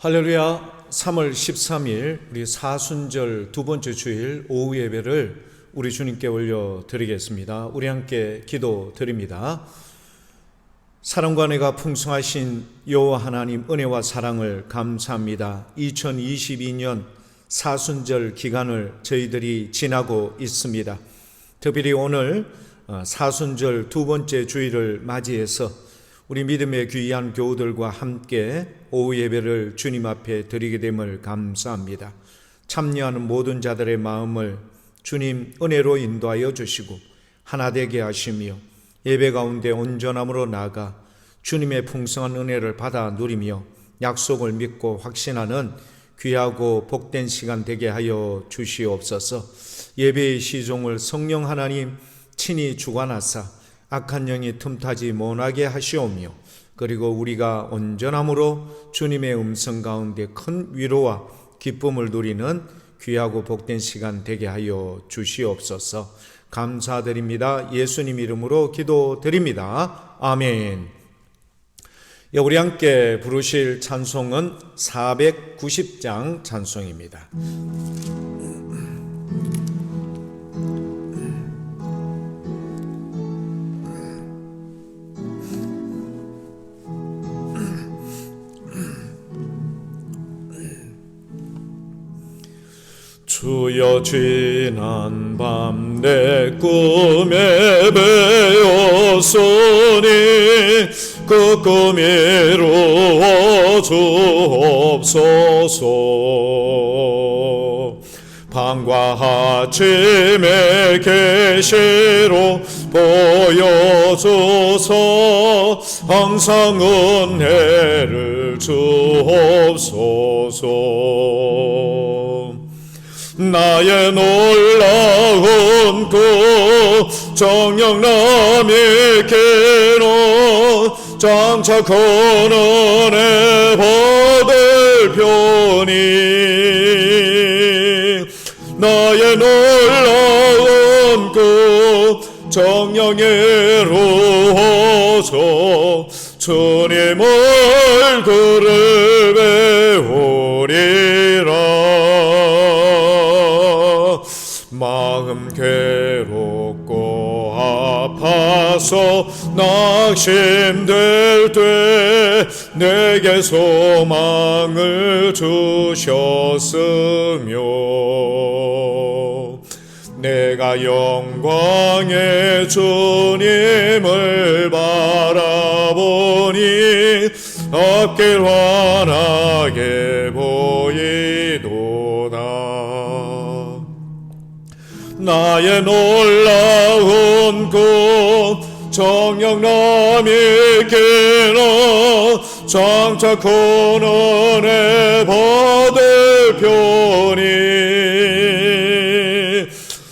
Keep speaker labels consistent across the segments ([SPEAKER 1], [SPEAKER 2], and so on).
[SPEAKER 1] 할렐루야. 3월 13일 우리 사순절 두 번째 주일 오후 예배를 우리 주님께 올려드리겠습니다. 우리 함께 기도드립니다. 사랑과 은혜가 풍성하신 여호와 하나님 은혜와 사랑을 감사합니다. 2022년 사순절 기간을 저희들이 지나고 있습니다. 특별히 오늘 사순절 두 번째 주일을 맞이해서 우리 믿음의 귀한 교우들과 함께 오후 예배를 주님 앞에 드리게 됨을 감사합니다. 참여하는 모든 자들의 마음을 주님 은혜로 인도하여 주시고 하나 되게 하시며 예배 가운데 온전함으로 나아가 주님의 풍성한 은혜를 받아 누리며 약속을 믿고 확신하는 귀하고 복된 시간 되게 하여 주시옵소서. 예배의 시종을 성령 하나님 친히 주관하사 악한 영이 틈타지 못하게 하시오며 그리고 우리가 온전함으로 주님의 음성 가운데 큰 위로와 기쁨을 누리는 귀하고 복된 시간 되게 하여 주시옵소서. 감사드립니다. 예수님 이름으로 기도드립니다. 아멘. 우리 함께 부르실 찬송은 490장 찬송입니다. 주여 지난 밤 내 꿈에 배었으니 그 꿈 이루어 주옵소서. 밤과 아침의 계시로 보여줘서 항상 은혜를 주옵소서. 나의 놀라운 그 정령남이 길어 장차 고난의 받을 편이 나의 놀라운 그 정령이 이루어져 주님 얼굴을 배우리라. 마음 괴롭고 아파서 낙심될 때 내게 소망을 주셨으며 내가 영광의 주님을 바라보니 앞길 환하게 보이도다. 나의 놀라운 그 정령남이 길어 장차 고난의 받을 편이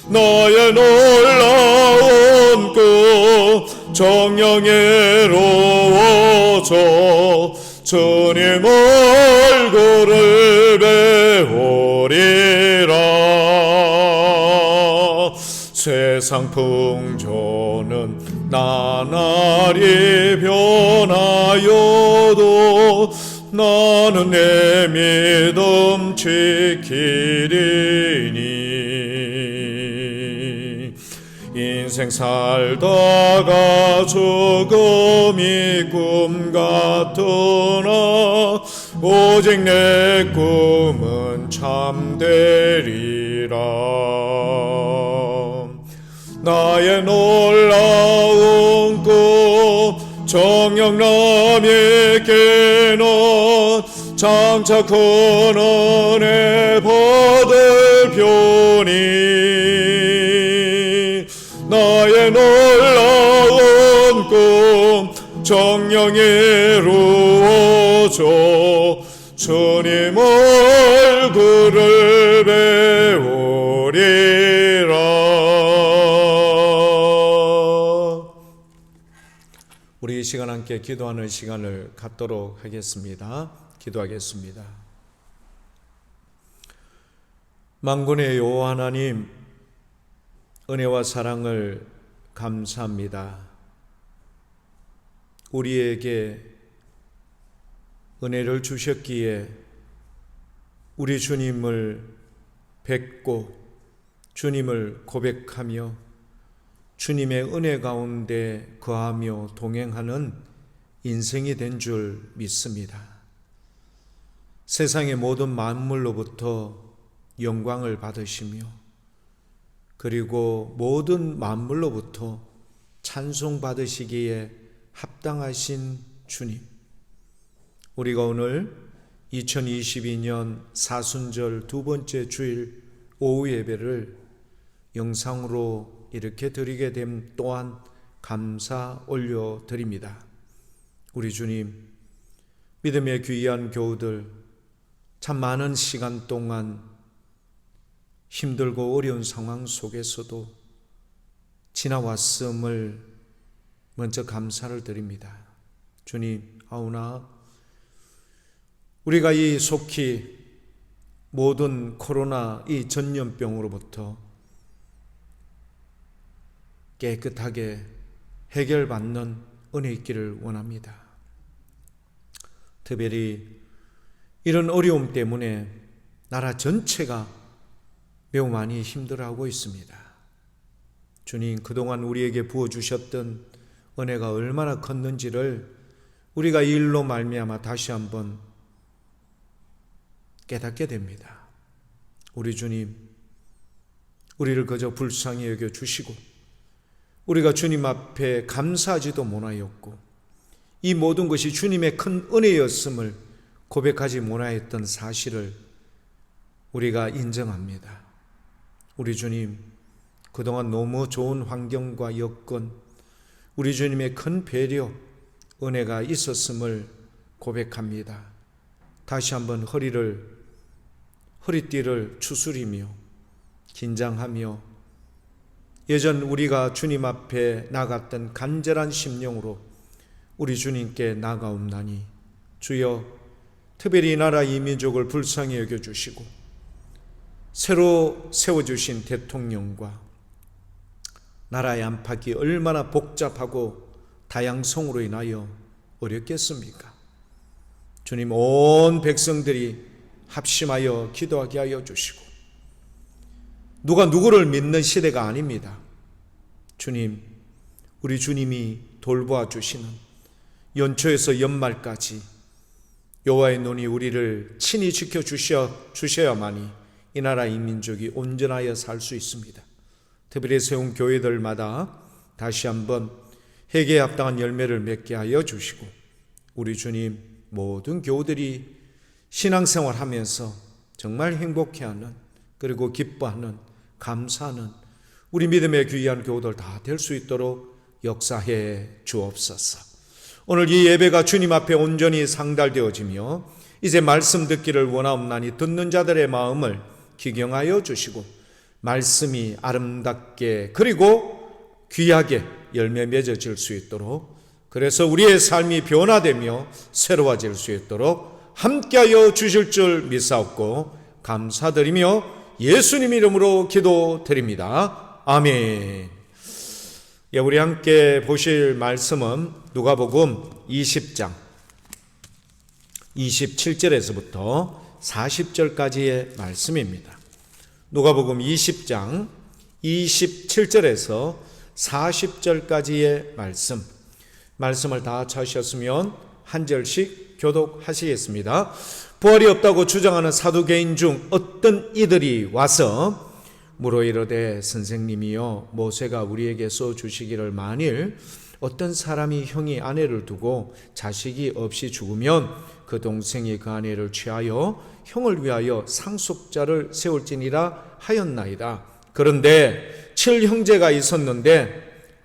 [SPEAKER 1] 나의 놀라운 그 정령이 이루어져 주님 얼굴을 배우리라. 세상 풍조는 나날이 변하여도 나는 내 믿음 지키리니 인생 살다가 죽음이 꿈 같으나 오직 내 꿈은 참되리라. 나의 놀라운 꿈 정령남이 길어 장차 고난의 받을 편이 나의 놀라운 꿈 정령이 이루어져 주님 얼굴을 배우리라. 우리 이 시간 함께 기도하는 시간을 갖도록 하겠습니다. 기도하겠습니다. 만군의 여호와 하나님, 은혜와 사랑을 감사합니다. 우리에게 은혜를 주셨기에 우리 주님을 뵙고 주님을 고백하며 주님의 은혜 가운데 거하며 동행하는 인생이 된 줄 믿습니다. 세상의 모든 만물로부터 영광을 받으시며 그리고 모든 만물로부터 찬송 받으시기에 합당하신 주님, 우리가 오늘 2022년 사순절 두 번째 주일 오후 예배를 영상으로 이렇게 드리게 됨 또한 감사 올려드립니다. 우리 주님, 믿음의 귀한 교우들 참 많은 시간 동안 힘들고 어려운 상황 속에서도 지나왔음을 먼저 감사를 드립니다. 주님, 아우나 우리가 이 속히 모든 코로나 이 전염병으로부터 깨끗하게 해결받는 은혜 있기를 원합니다. 특별히 이런 어려움 때문에 나라 전체가 매우 많이 힘들어하고 있습니다. 주님, 그동안 우리에게 부어주셨던 은혜가 얼마나 컸는지를 우리가 이 일로 말미암아 다시 한번 깨닫게 됩니다. 우리 주님, 우리를 그저 불쌍히 여겨주시고 우리가 주님 앞에 감사하지도 못하였고 이 모든 것이 주님의 큰 은혜였음을 고백하지 못하였던 사실을 우리가 인정합니다. 우리 주님, 그동안 너무 좋은 환경과 여건, 우리 주님의 큰 배려, 은혜가 있었음을 고백합니다. 다시 한번 허리띠를 추스리며 긴장하며 예전 우리가 주님 앞에 나갔던 간절한 심령으로 우리 주님께 나가옵나니 주여, 특별히 이 나라 이 민족을 불쌍히 여겨주시고 새로 세워주신 대통령과 나라의 안팎이 얼마나 복잡하고 다양성으로 인하여 어렵겠습니까? 주님, 온 백성들이 합심하여 기도하게 하여 주시고 누가 누구를 믿는 시대가 아닙니다. 주님, 우리 주님이 돌보아 주시는 연초에서 연말까지 여호와의 눈이 우리를 친히 지켜주셔야만이 이 나라 이 민족이 온전하여 살 수 있습니다. 특별히 세운 교회들마다 다시 한번 회개에 합당한 열매를 맺게 하여 주시고 우리 주님, 모든 교우들이 신앙생활하면서 정말 행복해하는, 그리고 기뻐하는, 감사하는 우리 믿음의 귀한 교우들 다 될 수 있도록 역사해 주옵소서. 오늘 이 예배가 주님 앞에 온전히 상달되어지며 이제 말씀 듣기를 원하옵나니 듣는 자들의 마음을 기경하여 주시고 말씀이 아름답게 그리고 귀하게 열매 맺어질 수 있도록, 그래서 우리의 삶이 변화되며 새로워질 수 있도록 함께하여 주실 줄 믿사옵고 감사드리며 예수님 이름으로 기도드립니다. 아멘. 예, 우리 함께 보실 말씀은 누가복음 20장 27절에서부터 40절까지의 말씀입니다. 누가복음 20장 27절에서 40절까지의 말씀을 다 찾으셨으면 한 절씩 교독하시겠습니다. 부활이 없다고 주장하는 사두개인 중 어떤 이들이 와서 물어 이르되 선생님이여, 모세가 우리에게 써주시기를 만일 어떤 사람이 형이 아내를 두고 자식이 없이 죽으면 그 동생이 그 아내를 취하여 형을 위하여 상속자를 세울지니라 하였나이다. 그런데 7형제가 있었는데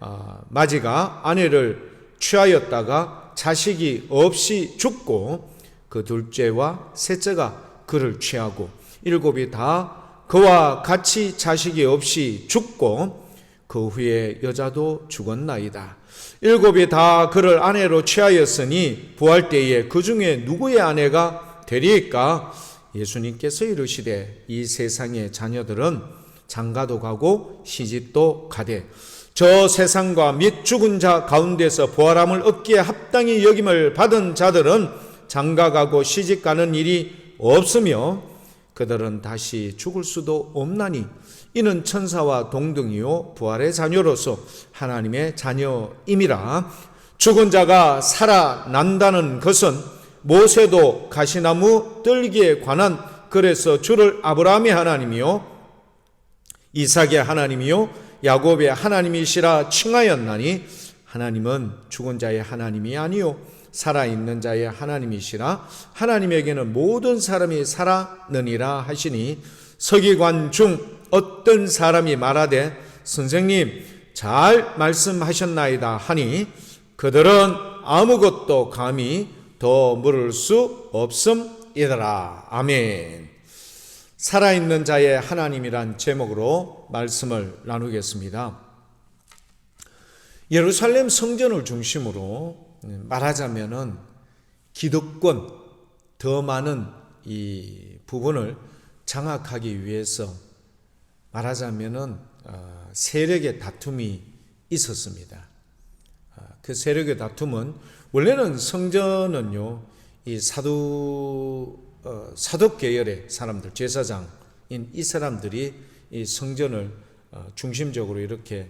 [SPEAKER 1] 마지가 아내를 취하였다가 자식이 없이 죽고 그 둘째와 셋째가 그를 취하고 7이 다 그와 같이 자식이 없이 죽고 그 후에 여자도 죽었나이다. 7이 다 그를 아내로 취하였으니 부활 때에 그 중에 누구의 아내가 되리이까? 예수님께서 이르시되 이 세상의 자녀들은 장가도 가고 시집도 가되 저 세상과 및 죽은 자 가운데서 부활함을 얻기에 합당히 여김을 받은 자들은 장가가고 시집가는 일이 없으며 그들은 다시 죽을 수도 없나니 이는 천사와 동등이요 부활의 자녀로서 하나님의 자녀임이라. 죽은 자가 살아난다는 것은 모세도 가시나무 들기에 관한 그래서 주를 아브라함의 하나님이요 이삭의 하나님이요 야곱의 하나님이시라 칭하였나니 하나님은 죽은 자의 하나님이 아니요 살아있는 자의 하나님이시라. 하나님에게는 모든 사람이 살아느니라 하시니 서기관 중 어떤 사람이 말하되 선생님 잘 말씀하셨나이다 하니 그들은 아무것도 감히 더 물을 수 없음이더라. 아멘. 살아있는 자의 하나님이란 제목으로 말씀을 나누겠습니다. 예루살렘 성전을 중심으로 말하자면은 기득권 더 많은 이 부분을 장악하기 위해서 말하자면은 세력의 다툼이 있었습니다. 그 세력의 다툼은 원래는 성전은요 이 사독 계열의 사람들 제사장인 이 사람들이 이 성전을 중심적으로 이렇게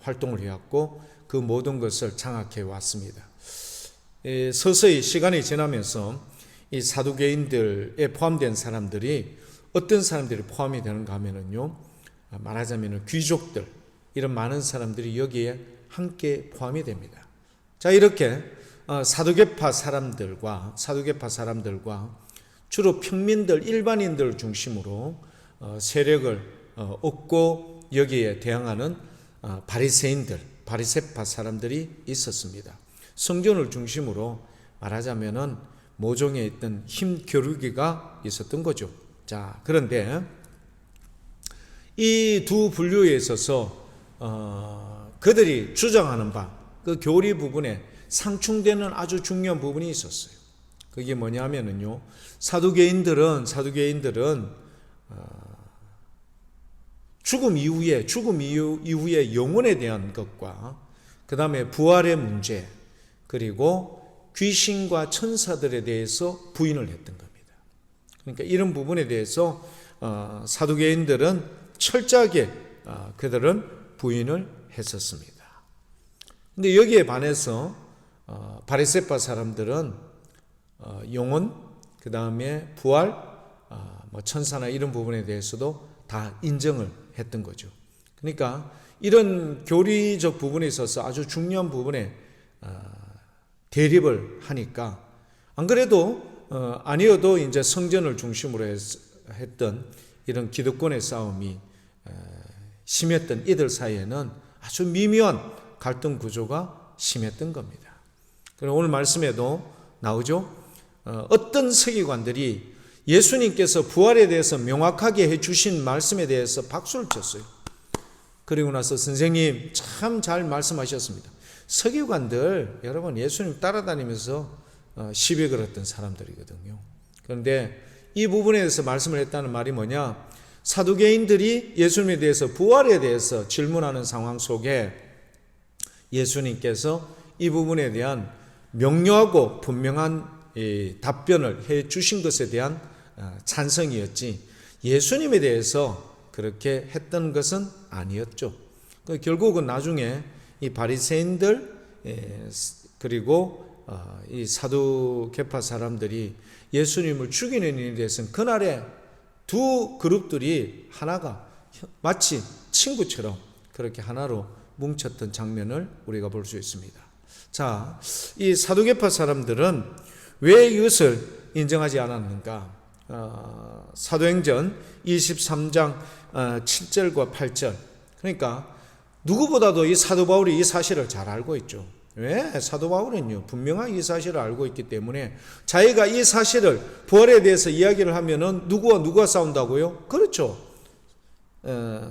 [SPEAKER 1] 활동을 해왔고 그 모든 것을 장악해 왔습니다. 서서히 시간이 지나면서 이 사두개인들에 포함된 사람들이 어떤 사람들이 포함이 되는가 하면은요 말하자면 귀족들 이런 많은 사람들이 여기에 함께 포함이 됩니다. 자 이렇게 사두개파 사람들과 주로 평민들 일반인들 중심으로 세력을 얻고 여기에 대항하는 바리새파 사람들이 있었습니다. 성전을 중심으로 말하자면은 모종에 있던 힘 겨루기가 있었던 거죠. 자, 그런데 이 두 분류에 있어서 그들이 주장하는 바, 그 교리 부분에 상충되는 아주 중요한 부분이 있었어요. 그게 뭐냐면은요, 사두개인들은 죽음 이후에 영혼에 대한 것과 그 다음에 부활의 문제 그리고 귀신과 천사들에 대해서 부인을 했던 겁니다. 그러니까 이런 부분에 대해서 사두개인들은 철저하게 그들은 부인을 했었습니다. 근데 여기에 반해서 바리새파 사람들은 영혼 그 다음에 부활 천사나 이런 부분에 대해서도 다 인정을 했던 거죠. 그러니까 이런 교리적 부분에 있어서 아주 중요한 부분에 대립을 하니까 안 그래도 아니어도 이제 성전을 중심으로 했던 이런 기득권의 싸움이 심했던 이들 사이에는 아주 미묘한 갈등 구조가 심했던 겁니다. 그리고 오늘 말씀에도 나오죠. 어떤 서기관들이 예수님께서 부활에 대해서 명확하게 해주신 말씀에 대해서 박수를 쳤어요. 그리고 나서 선생님 참 잘 말씀하셨습니다. 서기관들 여러분 예수님 따라다니면서 시비 걸었던 사람들이거든요. 그런데 이 부분에 대해서 말씀을 했다는 말이 뭐냐? 사두개인들이 예수님에 대해서 부활에 대해서 질문하는 상황 속에 예수님께서 이 부분에 대한 명료하고 분명한 답변을 해 주신 것에 대한 찬성이었지 예수님에 대해서 그렇게 했던 것은 아니었죠. 결국은 나중에 이 바리새인들 그리고 이 사두개파 사람들이 예수님을 죽이는 일에 대해서는 그날에 두 그룹들이 하나가 마치 친구처럼 그렇게 하나로 뭉쳤던 장면을 우리가 볼 수 있습니다. 자, 이 사두개파 사람들은 왜 이것을 인정하지 않았는가? 사도행전 23장 7절과 8절. 그러니까 누구보다도 이 사도 바울이 이 사실을 잘 알고 있죠. 왜? 사도 바울은요 분명하게 이 사실을 알고 있기 때문에 자기가 이 사실을 부활에 대해서 이야기를 하면은 누구와 싸운다고요? 그렇죠.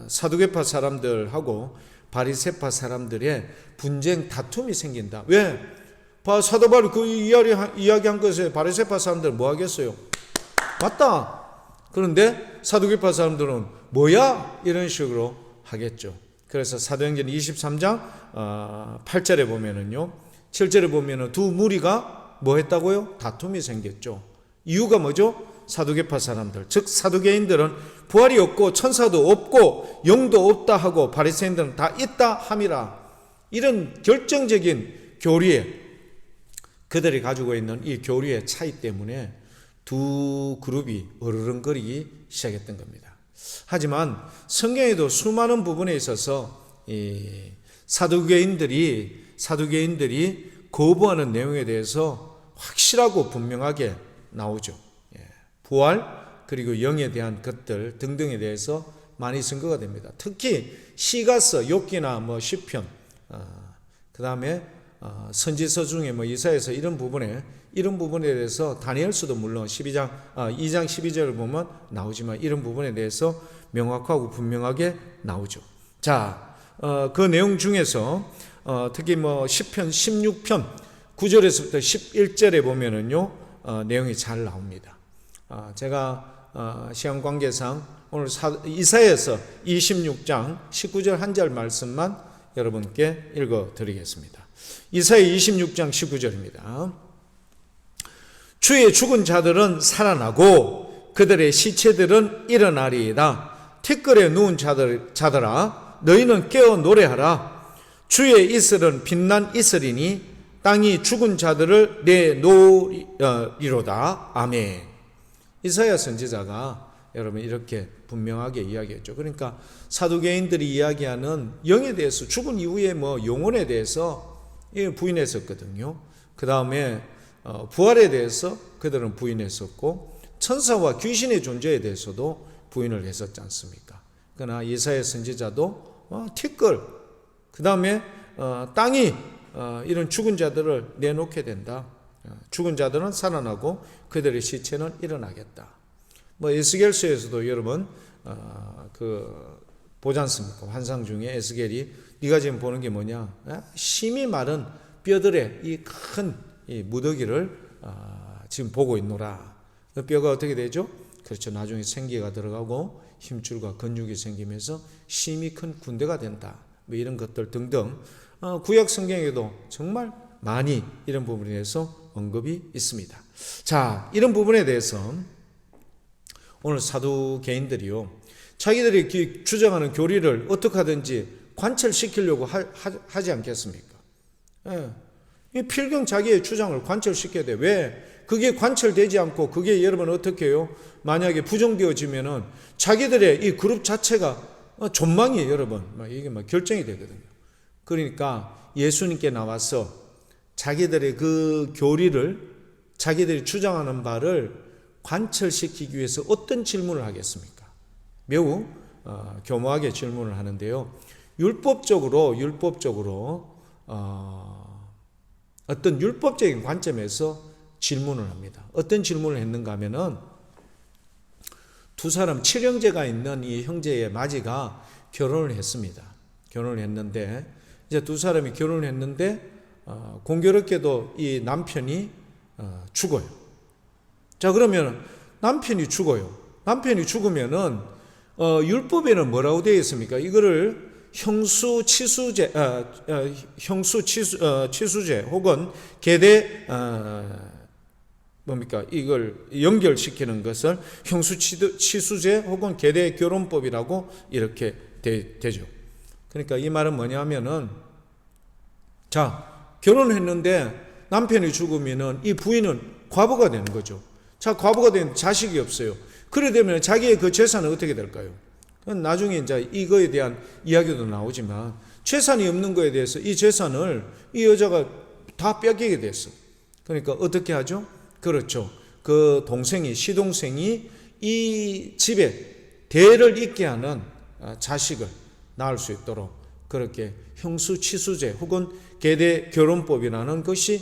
[SPEAKER 1] 사두개파 사람들하고 바리새파 사람들의 분쟁 다툼이 생긴다. 왜? 사도 바울이 그 이야기한 것에 바리새파 사람들은 뭐 하겠어요? 맞다. 그런데 사두개파 사람들은 뭐야? 이런 식으로 하겠죠. 그래서 사도행전 23장 8절에 보면은요, 7절에 보면은 두 무리가 뭐 했다고요? 다툼이 생겼죠. 이유가 뭐죠? 사두개파 사람들, 즉 사두개인들은 부활이 없고 천사도 없고 영도 없다 하고 바리새인들은 다 있다 함이라. 이런 결정적인 교리에, 그들이 가지고 있는 이 교리의 차이 때문에 두 그룹이 어르렁거리기 시작했던 겁니다. 하지만 성경에도 수많은 부분에 있어서 이 사두개인들이 거부하는 내용에 대해서 확실하고 분명하게 나오죠. 부활 그리고 영에 대한 것들 등등에 대해서 많이 증거가 됩니다. 특히 시가서, 욥기나 시편, 그 다음에 선지서 중에 이사야서 이런 부분에 대해서 다니엘서도 물론 2장 12절을 보면 나오지만 이런 부분에 대해서 명확하고 분명하게 나오죠. 자, 그 내용 중에서 특히 시편 16편 9절에서부터 11절에 보면은요 내용이 잘 나옵니다. 제가 시간 관계상 오늘 이사야서 26장 19절 한 절 말씀만 여러분께 읽어드리겠습니다. 이사야 26장 19절입니다. 주의 죽은 자들은 살아나고 그들의 시체들은 일어나리이다. 티끌에 누운 자들아 너희는 깨어 노래하라. 주의 이슬은 빛난 이슬이니 땅이 죽은 자들을 내놓으리로다. 아멘. 이사야 선지자가 여러분 이렇게 분명하게 이야기했죠. 그러니까 사두개인들이 이야기하는 영에 대해서, 죽은 이후에 영혼에 대해서 부인했었거든요. 그 다음에 부활에 대해서 그들은 부인했었고 천사와 귀신의 존재에 대해서도 부인을 했었지 않습니까? 그러나 이사야 선지자도 티끌, 그 다음에 땅이 이런 죽은 자들을 내놓게 된다. 죽은 자들은 살아나고 그들의 시체는 일어나겠다. 에스겔서에서도 여러분 보지 않습니까? 환상 중에 에스겔이 네가 지금 보는 게 뭐냐? 심이 마른 뼈들의 이 큰 무더기를 지금 보고 있노라. 그 뼈가 어떻게 되죠? 그렇죠. 나중에 생기가 들어가고 힘줄과 근육이 생기면서 심이 큰 군대가 된다. 이런 것들 등등 구약 성경에도 정말 많이 이런 부분에 대해서 언급이 있습니다. 자, 이런 부분에 대해서 오늘 사두개인들이요, 자기들이 주장하는 교리를 어떻게 하든지 관철시키려고 하지 않겠습니까? 이 필경 자기의 주장을 관철시켜야 돼. 왜? 그게 관철되지 않고 그게 여러분 어떻게 해요? 만약에 부정되어지면은 자기들의 이 그룹 자체가 전망이에요, 여러분. 이게 결정이 되거든요. 그러니까 예수님께 나와서 자기들의 그 교리를, 자기들이 주장하는 바를 관철시키기 위해서 어떤 질문을 하겠습니까? 매우 교묘하게 질문을 하는데요. 율법적으로 어떤 율법적인 관점에서 질문을 합니다. 어떤 질문을 했는가 하면은 두 사람 칠형제가 있는 이 형제의 마지가 결혼을 했습니다. 결혼을 했는데 이제 두 사람이 결혼을 했는데 공교롭게도 이 남편이 죽어요. 자, 그러면 남편이 죽어요. 남편이 죽으면은 율법에는 뭐라고 되어 있습니까? 이거를 형수치수제 혹은 계대 이걸 연결시키는 것을 형수치수제 혹은 계대 결혼법이라고 이렇게 되죠. 그러니까 이 말은 뭐냐면은, 자, 결혼했는데 남편이 죽으면은 이 부인은 과부가 되는 거죠. 자, 과부가 된 자식이 없어요. 그래 되면 자기의 그 재산은 어떻게 될까요? 나중에 이제 이거에 대한 이야기도 나오지만 재산이 없는 거에 대해서 이 재산을 이 여자가 다 뺏기게 됐어. 그러니까 어떻게 하죠? 그렇죠. 그 시동생이 이 집에 대를 잇게 하는 자식을 낳을 수 있도록 그렇게 형수치수제 혹은 계대 결혼법이라는 것이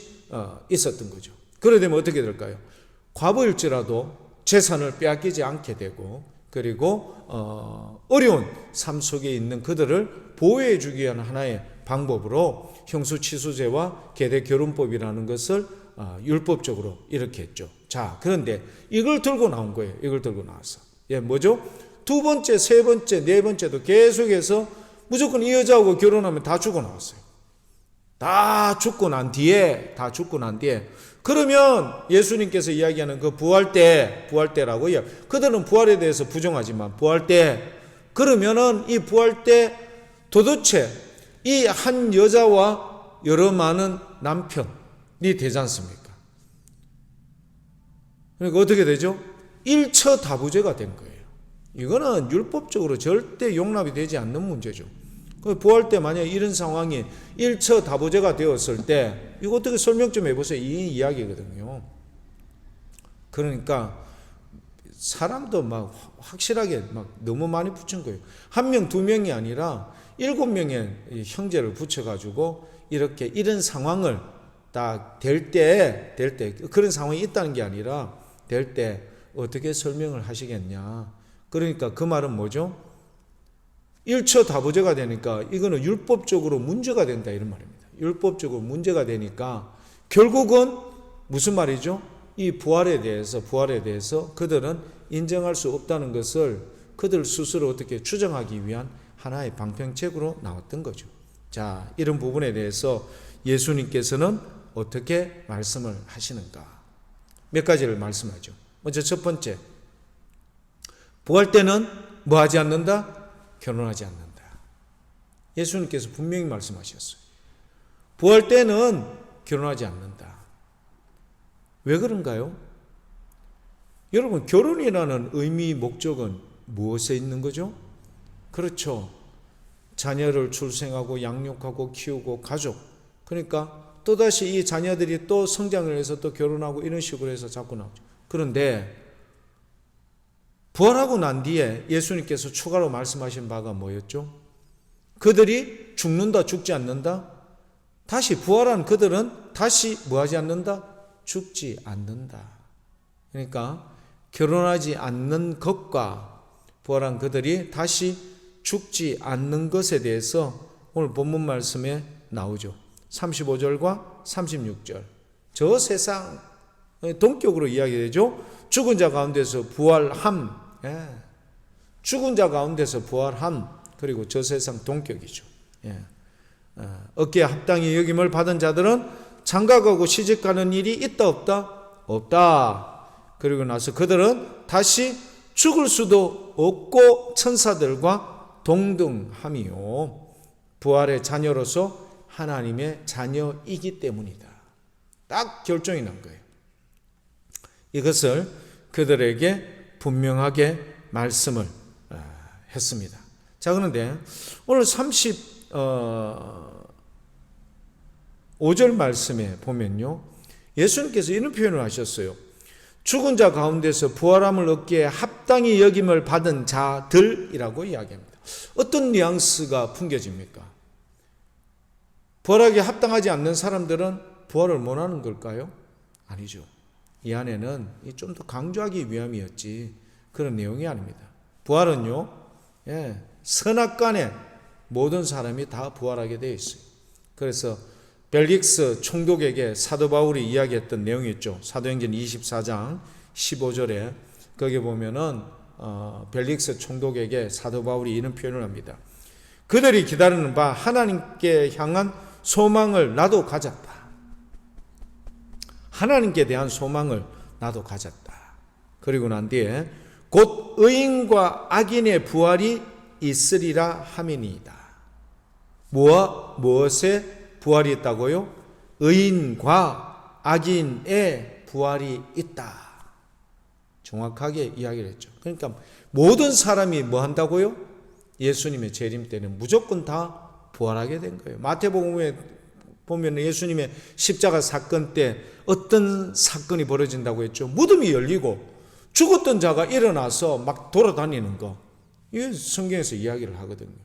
[SPEAKER 1] 있었던 거죠. 그래 되면 어떻게 될까요? 과부일지라도 재산을 빼앗기지 않게 되고, 그리고 어려운 삶 속에 있는 그들을 보호해 주기 위한 하나의 방법으로 형수치수제와 계대 결혼법이라는 것을 율법적으로 이렇게 했죠. 자, 그런데 이걸 들고 나온 거예요. 이걸 들고 나와서. 뭐죠? 두 번째, 세 번째, 네 번째도 계속해서 무조건 이 여자하고 결혼하면 다 죽어 나왔어요. 다 죽고 난 뒤에 그러면 예수님께서 이야기하는 그 부활때라고 그들은 부활에 대해서 부정하지만 부활 때 그러면은 이 부활 때 도대체 이 한 여자와 여러 많은 남편이 되지 않습니까? 그러니까 어떻게 되죠? 일처다부제가 된 거예요. 이거는 율법적으로 절대 용납이 되지 않는 문제죠. 부활 때 만약에 이런 상황이 일처다부제가 되었을 때 이거 어떻게 설명 좀 해보세요. 이 이야기거든요. 그러니까 사람도 막 확실하게 막 너무 많이 붙인 거예요. 한 명, 두 명이 아니라 7명의 형제를 붙여가지고 이렇게 이런 상황을 딱 될 때 그런 상황이 있다는 게 아니라 될 때 어떻게 설명을 하시겠냐. 그러니까 그 말은 뭐죠? 일처다부제가 되니까 이거는 율법적으로 문제가 된다 이런 말입니다. 율법적으로 문제가 되니까 결국은 무슨 말이죠? 이 부활에 대해서 그들은 인정할 수 없다는 것을 그들 스스로 어떻게 추정하기 위한 하나의 방편책으로 나왔던 거죠. 자, 이런 부분에 대해서 예수님께서는 어떻게 말씀을 하시는가? 몇 가지를 말씀하죠. 먼저 첫 번째, 부활 때는 뭐 하지 않는다? 결혼하지 않는다. 예수님께서 분명히 말씀하셨어요. 부활 때는 결혼하지 않는다. 왜 그런가요? 여러분, 결혼이라는 의미, 목적은 무엇에 있는 거죠? 그렇죠. 자녀를 출생하고 양육하고 키우고 가족. 그러니까 또다시 이 자녀들이 또 성장을 해서 또 결혼하고 이런 식으로 해서 자꾸 나오죠. 그런데 부활하고 난 뒤에 예수님께서 추가로 말씀하신 바가 뭐였죠? 그들이 죽는다, 죽지 않는다? 다시 부활한 그들은 다시 뭐하지 않는다? 죽지 않는다. 그러니까 결혼하지 않는 것과 부활한 그들이 다시 죽지 않는 것에 대해서 오늘 본문 말씀에 나오죠. 35절과 36절. 저 세상 동격으로 이야기되죠. 죽은 자 가운데서 부활함. 죽은 자 가운데서 부활함. 그리고 저 세상 동격이죠. 어깨에 합당히 여김을 받은 자들은 장가가고 시집가는 일이 있다 없다? 없다. 그리고 나서 그들은 다시 죽을 수도 없고 천사들과 동등함이요. 부활의 자녀로서 하나님의 자녀이기 때문이다. 딱 결정이 난 거예요. 이것을 그들에게 분명하게 말씀을 했습니다. 자, 그런데 오늘 35절 말씀에 보면요. 예수님께서 이런 표현을 하셨어요. 죽은 자 가운데서 부활함을 얻기에 합당히 여김을 받은 자들이라고 이야기합니다. 어떤 뉘앙스가 풍겨집니까? 부활하기에 합당하지 않는 사람들은 부활을 못하는 걸까요? 아니죠. 이 안에는 좀 더 강조하기 위함이었지 그런 내용이 아닙니다. 부활은요, 선악간에 모든 사람이 다 부활하게 되어 있어요. 그래서 벨릭스 총독에게 사도 바울이 이야기했던 내용이 있죠. 사도행전 24장 15절에 거기 보면은 벨릭스 총독에게 사도 바울이 이런 표현을 합니다. 그들이 기다리는 바 하나님께 향한 소망을 나도 가졌다. 하나님께 대한 소망을 나도 가졌다. 그리고 난 뒤에 곧 의인과 악인의 부활이 있으리라 함이니이다. 무엇에 부활이 있다고요? 의인과 악인의 부활이 있다. 정확하게 이야기를 했죠. 그러니까 모든 사람이 뭐 한다고요? 예수님의 재림 때는 무조건 다 부활하게 된 거예요. 마태복음에 보면 예수님의 십자가 사건 때 어떤 사건이 벌어진다고 했죠? 무덤이 열리고 죽었던 자가 일어나서 막 돌아다니는 거. 이게 성경에서 이야기를 하거든요.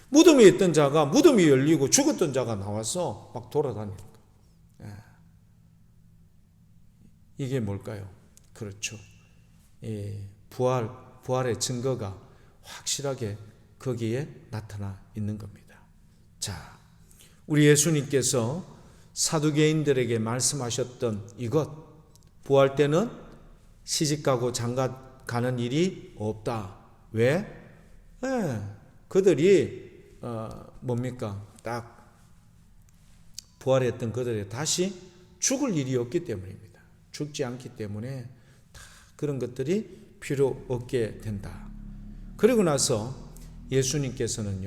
[SPEAKER 1] 무덤에 있던 자가 무덤이 열리고 죽었던 자가 나와서 막 돌아다니는 거. 이게 뭘까요? 그렇죠. 부활의 증거가 확실하게 거기에 나타나 있는 겁니다. 자, 우리 예수님께서 사두개인들에게 말씀하셨던 이것, 부활 때는 시집가고 장가가는 일이 없다. 왜? 그들이 뭡니까? 딱 부활했던 그들이 다시 죽을 일이 없기 때문입니다. 죽지 않기 때문에 다 그런 것들이 필요 없게 된다. 그리고 나서 예수님께서는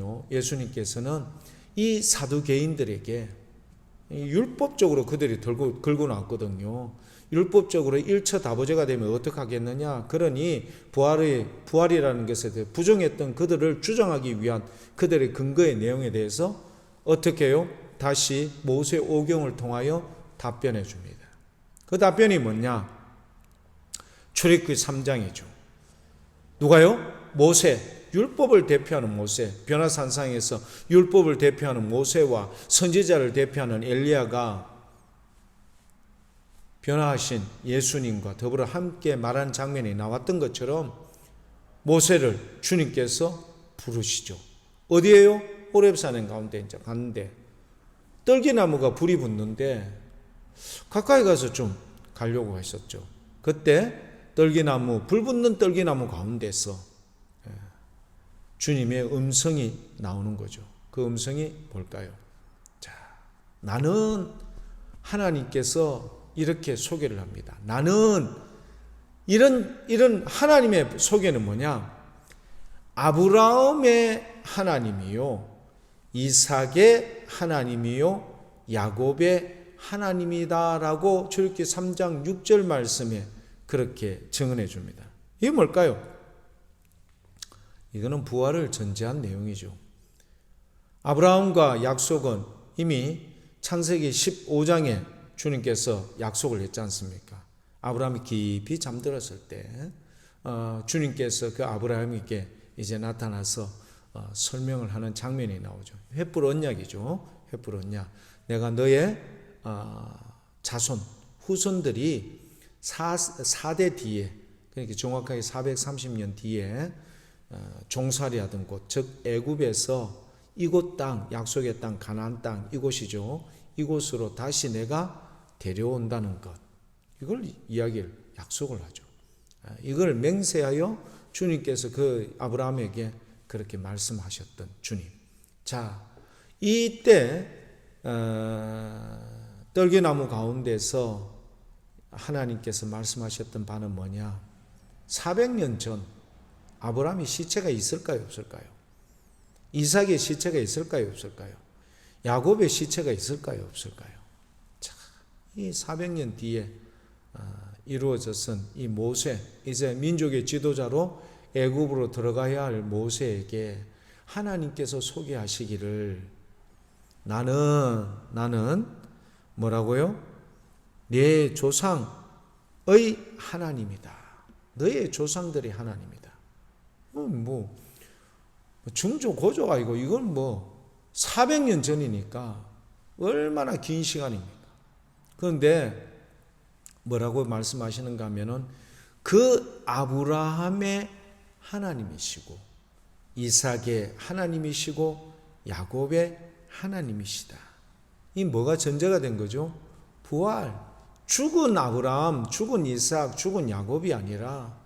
[SPEAKER 1] 이 사두개인들에게 율법적으로 그들이 걸고 나왔거든요. 율법적으로 1차 다보제가 되면 어떡하겠느냐. 그러니 부활이라는 것에 대해 부정했던 그들을 주장하기 위한 그들의 근거의 내용에 대해서 어떻게 해요? 다시 모세 오경을 통하여 답변해 줍니다. 그 답변이 뭐냐? 출애굽기 3장이죠. 누가요? 모세, 율법을 대표하는 모세, 변화산상에서 율법을 대표하는 모세와 선지자를 대표하는 엘리야가 변화하신 예수님과 더불어 함께 말한 장면이 나왔던 것처럼 모세를 주님께서 부르시죠. 어디에요? 호렙산 가운데 이제 갔는데 떨기나무가 불이 붙는데 가까이 가서 좀 가려고 했었죠. 그때 불 붙는 떨기나무 가운데서 주님의 음성이 나오는 거죠. 그 음성이 뭘까요? 자, 나는 하나님께서 이렇게 소개를 합니다. 나는 이런 하나님의 소개는 뭐냐? 아브라함의 하나님이요, 이삭의 하나님이요, 야곱의 하나님이다라고 출애굽기 3장 6절 말씀에 그렇게 증언해 줍니다. 이게 뭘까요? 이거는 부활을 전제한 내용이죠. 아브라함과 약속은 이미 창세기 15장에 주님께서 약속을 했지 않습니까? 아브라함이 깊이 잠들었을 때 주님께서 그 아브라함에게 이제 나타나서 설명을 하는 장면이 나오죠. 횃불 언약이죠. 횃불 언약. 내가 너의 자손, 후손들이 4대 뒤에, 그러니까 정확하게 430년 뒤에 종살이 하던 곳, 즉 애굽에서 이곳 땅, 약속의 땅, 가나안 땅, 이곳이죠. 이곳으로 다시 내가 데려온다는 것, 이걸 약속을 하죠. 이걸 맹세하여 주님께서 그 아브라함에게 그렇게 말씀하셨던 주님. 자, 이때 떨기나무 가운데서 하나님께서 말씀하셨던 바는 뭐냐? 400년 전 아브라함의 시체가 있을까요, 없을까요? 이삭의 시체가 있을까요, 없을까요? 야곱의 시체가 있을까요, 없을까요? 자, 이 400년 뒤에 이루어졌은 이 모세, 이제 민족의 지도자로 애굽으로 들어가야 할 모세에게 하나님께서 소개하시기를 나는 뭐라고요? 내 조상의 하나님이다. 너의 조상들이 하나님이다. 중조 고조가 아니고 이건 400년 전이니까 얼마나 긴 시간입니까? 그런데 뭐라고 말씀하시는가 하면은 그 아브라함의 하나님이시고 이삭의 하나님이시고 야곱의 하나님이시다. 이 뭐가 전제가 된 거죠? 부활. 죽은 아브라함, 죽은 이삭, 죽은 야곱이 아니라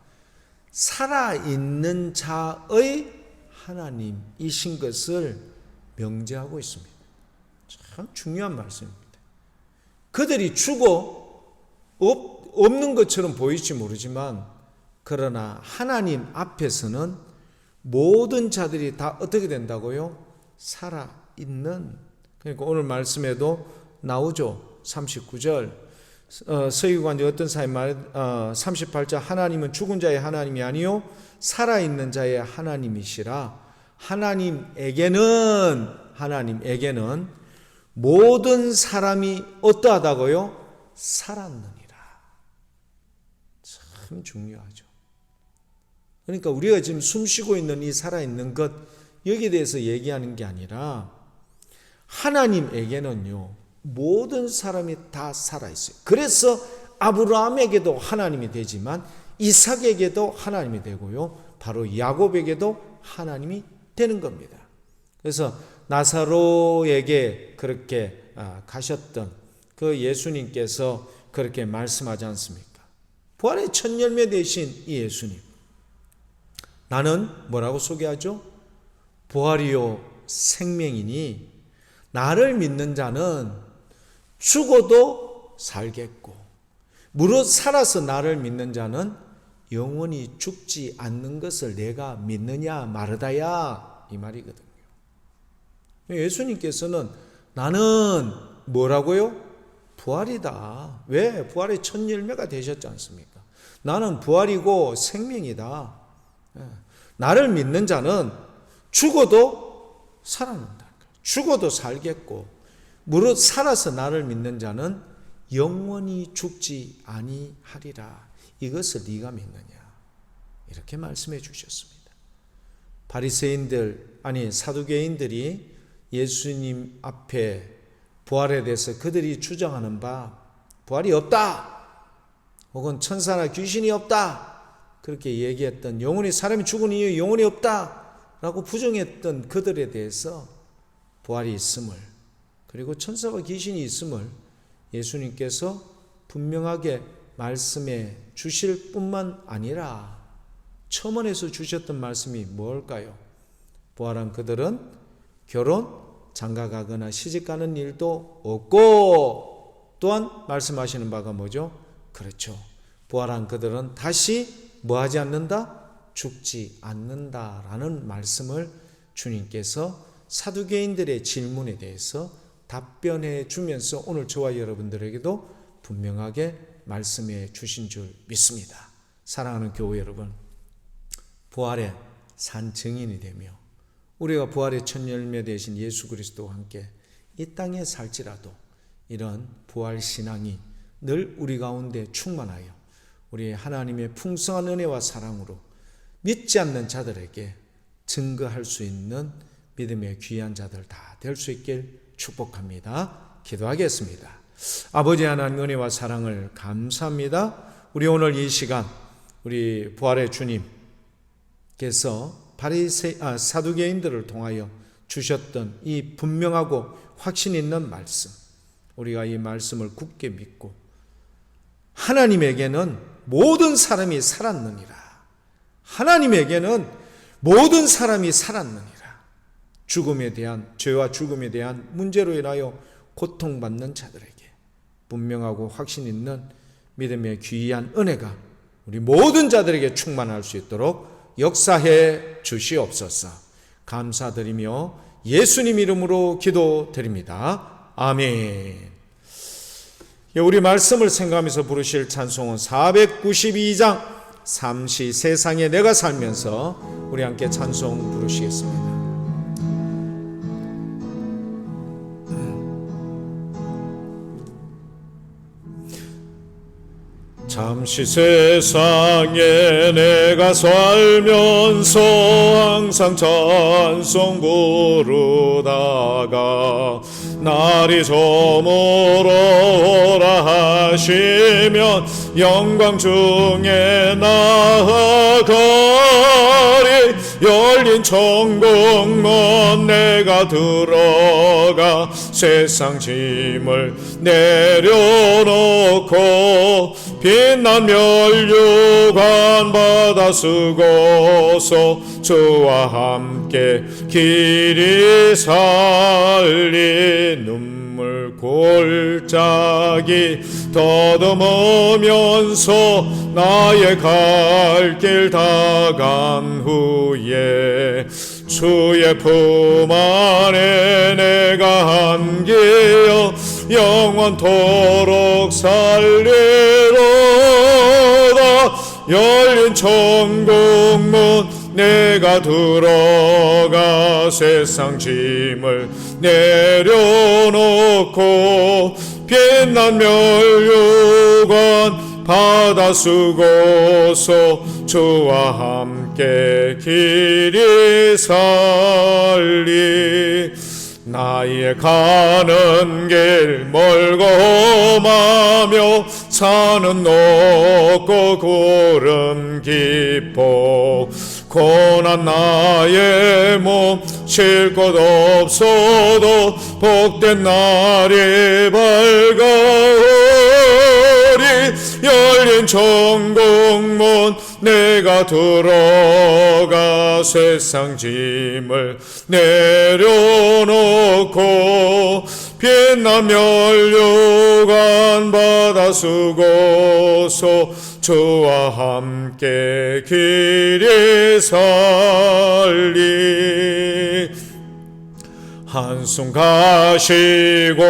[SPEAKER 1] 살아있는 자의 하나님이신 것을 명제하고 있습니다. 참 중요한 말씀입니다. 그들이 죽어 없는 것처럼 보일지 모르지만 그러나 하나님 앞에서는 모든 자들이 다 어떻게 된다고요? 살아있는. 그러니까 오늘 말씀에도 나오죠. 39절 서기관이 어떤 사람이 38절 하나님은 죽은 자의 하나님이 아니요 살아있는 자의 하나님이시라. 하나님에게는 모든 사람이 어떠하다고요? 살았느니라. 참 중요하죠. 그러니까 우리가 지금 숨쉬고 있는 이 살아있는 것, 여기에 대해서 얘기하는 게 아니라 하나님에게는요 모든 사람이 다 살아있어요. 그래서 아브라함에게도 하나님이 되지만 이삭에게도 하나님이 되고요, 바로 야곱에게도 하나님이 되는 겁니다. 그래서 나사로에게 그렇게 가셨던 그 예수님께서 그렇게 말씀하지 않습니까? 부활의 첫 열매 되신 이 예수님, 나는 뭐라고 소개하죠? 부활이요 생명이니 나를 믿는 자는 죽어도 살겠고 무릇 살아서 나를 믿는 자는 영원히 죽지 않는 것을 내가 믿느냐 마르다야, 이 말이거든요. 예수님께서는 나는 뭐라고요? 부활이다. 왜? 부활의 첫 열매가 되셨지 않습니까? 나는 부활이고 생명이다. 나를 믿는 자는 죽어도 살아난다. 죽어도 살겠고 무릇 살아서 나를 믿는 자는 영원히 죽지 아니하리라. 이것을 네가 믿느냐? 이렇게 말씀해 주셨습니다. 바리새인들, 아니 사두개인들이 예수님 앞에 부활에 대해서 그들이 주장하는 바, 부활이 없다, 혹은 천사나 귀신이 없다, 그렇게 얘기했던, 영원히 사람이 죽은 이유 영원히 없다 라고 부정했던 그들에 대해서 부활이 있음을, 그리고 천사와 귀신이 있음을 예수님께서 분명하게 말씀해 주실 뿐만 아니라 첨언해서 주셨던 말씀이 뭘까요? 부활한 그들은 결혼, 장가가거나 시집가는 일도 없고, 또한 말씀하시는 바가 뭐죠? 그렇죠. 부활한 그들은 다시 뭐하지 않는다? 죽지 않는다라는 말씀을 주님께서 사두개인들의 질문에 대해서 답변해 주면서 오늘 저와 여러분들에게도 분명하게 말씀해 주신 줄 믿습니다. 사랑하는 교회 여러분, 부활의 산 증인이 되며 우리가 부활의 첫 열매 되신 예수 그리스도와 함께 이 땅에 살지라도 이런 부활 신앙이 늘 우리 가운데 충만하여 우리 하나님의 풍성한 은혜와 사랑으로 믿지 않는 자들에게 증거할 수 있는 믿음의 귀한 자들 다 될 수 있길 축복합니다. 기도하겠습니다. 아버지 하나님, 은혜와 사랑을 감사합니다. 우리 오늘 이 시간 우리 부활의 주님께서 사두개인들을 통하여 주셨던 이 분명하고 확신 있는 말씀, 우리가 이 말씀을 굳게 믿고 하나님에게는 모든 사람이 살았느니라, 하나님에게는 모든 사람이 살았느니라, 죽음에 대한, 죄와 죽음에 대한 문제로 인하여 고통받는 자들에게 분명하고 확신 있는 믿음의 귀한 은혜가 우리 모든 자들에게 충만할 수 있도록 역사해 주시옵소서. 감사드리며 예수님 이름으로 기도드립니다. 아멘. 우리 말씀을 생각하면서 부르실 찬송은 492장 삼시 세상에 내가 살면서 우리 함께 찬송 부르시겠습니다. 잠시 세상에 내가 살면서 항상 찬송 부르다가 날이 저물어라 하시면 영광 중에 나아가리. 열린 천국문 내가 들어가 세상 짐을 내려놓고 빛난 면류관 받아 쓰고서 주와 함께 길이 살리. 눈물 골짜기 더듬으면서 나의 갈 길 다 간 후에 주의 품 안에 내가 안기어 영원토록 살리로다. 열린 천국문 내가 들어가 세상 짐을 내려놓고 빛난 면류관 받아 쓰고서 주와 함께 길이 살리. 나의 가는 길 멀고 험하며 산은 높고 구름 깊어 고난 나의 몸 쉴 곳 없어도 복된 날이 밝아오리. 열린 천국문 내가 들어가 세상 짐을 내려놓고 빛나 면류관 받아 쓰고서 주와 함께 길이 살리. 한숨 가시고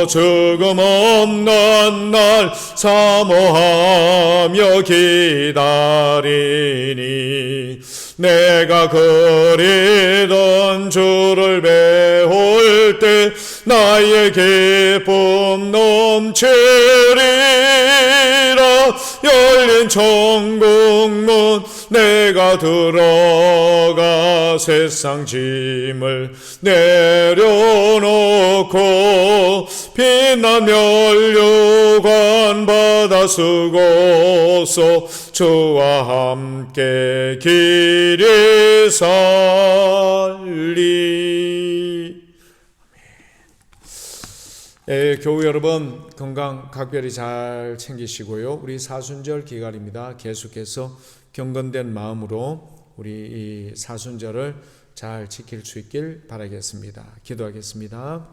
[SPEAKER 1] 죽음 없는 날 사모하며 기다리니 내가 그리던 주를 배울 때 나의 기쁨 넘치리라. 열린 천국문 내가 들어가 세상 짐을 내려놓고 빛난 면류관 받아 쓰고서 주와 함께 길이 살리. 교우 여러분 건강 각별히 잘 챙기시고요. 우리 사순절 기간입니다. 계속해서 경건된 마음으로 우리 이 사순절을 잘 지킬 수 있길 바라겠습니다. 기도하겠습니다.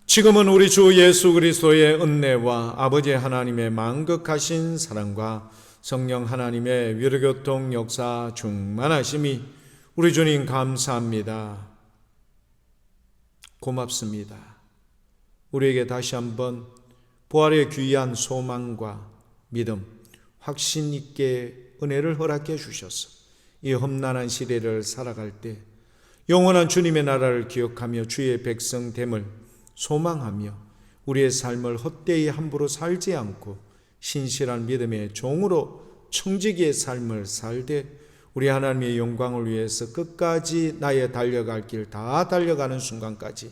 [SPEAKER 1] 지금은 우리 주 예수 그리스도의 은혜와 아버지 하나님의 만극하신 사랑과 성령 하나님의 위로교통 역사 충만하심이 우리 주님 감사합니다. 고맙습니다. 우리에게 다시 한번 부활의 귀한 소망과 믿음, 확신 있게 은혜를 허락해 주셔서 이 험난한 시대를 살아갈 때 영원한 주님의 나라를 기억하며 주의 백성됨을 소망하며 우리의 삶을 헛되이 함부로 살지 않고 신실한 믿음의 종으로 청지기의 삶을 살되 우리 하나님의 영광을 위해서 끝까지 나의 달려갈 길 다 달려가는 순간까지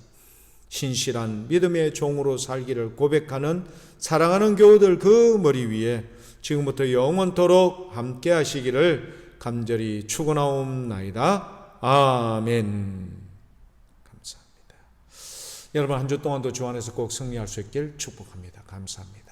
[SPEAKER 1] 신실한 믿음의 종으로 살기를 고백하는 사랑하는 교우들 그 머리 위에 지금부터 영원토록 함께 하시기를 간절히 축원하옵나이다. 아멘. 감사합니다. 여러분 한 주 동안도 주 안에서 꼭 승리할 수 있길 축복합니다. 감사합니다.